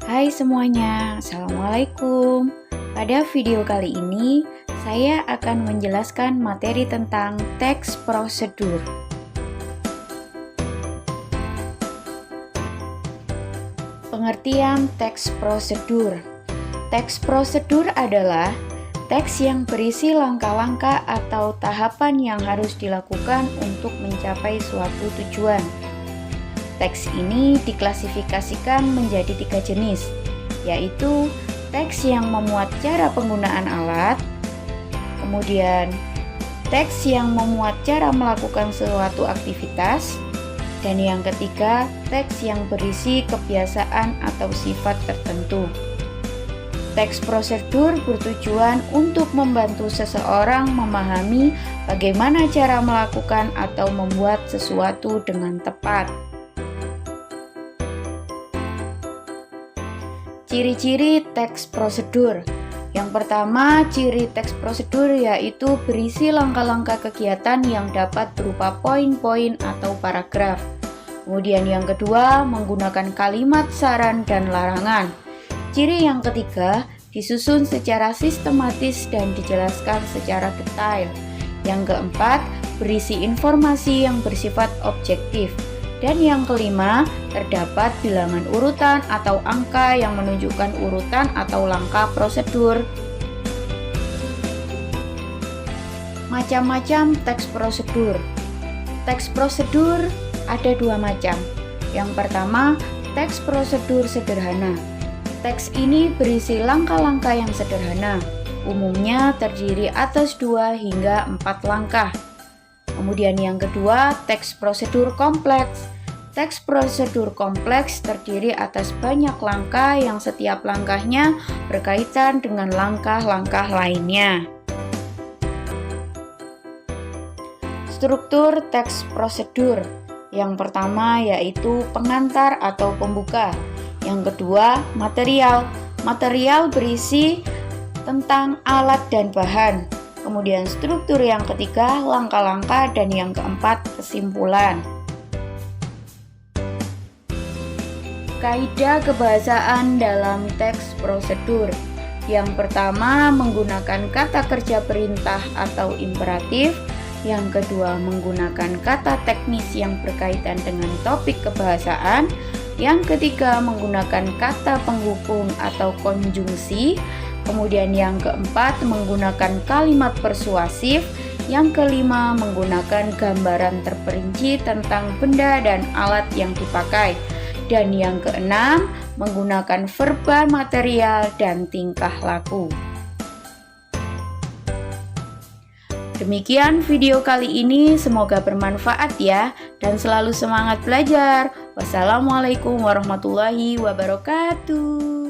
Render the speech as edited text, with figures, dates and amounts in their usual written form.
Hai semuanya, Assalamualaikum. Pada video kali ini, saya akan menjelaskan materi tentang teks prosedur. Pengertian teks prosedur. Teks prosedur adalah teks yang berisi langkah-langkah atau tahapan yang harus dilakukan untuk mencapai suatu tujuan. Teks ini diklasifikasikan menjadi 3 jenis, yaitu teks yang memuat cara penggunaan alat, kemudian teks yang memuat cara melakukan suatu aktivitas, dan yang ketiga, teks yang berisi kebiasaan atau sifat tertentu. Teks prosedur bertujuan untuk membantu seseorang memahami bagaimana cara melakukan atau membuat sesuatu dengan tepat. Ciri-ciri teks prosedur. Yang pertama, ciri teks prosedur yaitu berisi langkah-langkah kegiatan yang dapat berupa poin-poin atau paragraf. Kemudian yang kedua, menggunakan kalimat saran dan larangan. Ciri yang ketiga, disusun secara sistematis dan dijelaskan secara detail. Yang keempat, berisi informasi yang bersifat objektif. Dan yang kelima, terdapat bilangan urutan atau angka yang menunjukkan urutan atau langkah prosedur. Macam-macam teks prosedur. Teks prosedur ada 2 macam. Yang pertama, teks prosedur sederhana. Teks ini berisi langkah-langkah yang sederhana, umumnya terdiri atas 2 hingga 4 langkah. Kemudian yang kedua, teks prosedur kompleks. Teks prosedur kompleks terdiri atas banyak langkah yang setiap langkahnya berkaitan dengan langkah-langkah lainnya. Struktur teks prosedur. Yang pertama yaitu pengantar atau pembuka. Yang kedua, material. Material berisi tentang alat dan bahan. Kemudian struktur yang ketiga, langkah-langkah, dan yang keempat, kesimpulan. Kaidah kebahasaan dalam teks prosedur. Yang pertama, menggunakan kata kerja perintah atau imperatif. Yang kedua, menggunakan kata teknis yang berkaitan dengan topik kebahasaan. Yang ketiga, menggunakan kata penghubung atau konjungsi. Kemudian yang keempat, menggunakan kalimat persuasif. Yang kelima, menggunakan gambaran terperinci tentang benda dan alat yang dipakai. Dan yang keenam, menggunakan verba material dan tingkah laku. Demikian video kali ini, semoga bermanfaat ya, dan selalu semangat belajar. Wassalamualaikum warahmatullahi wabarakatuh.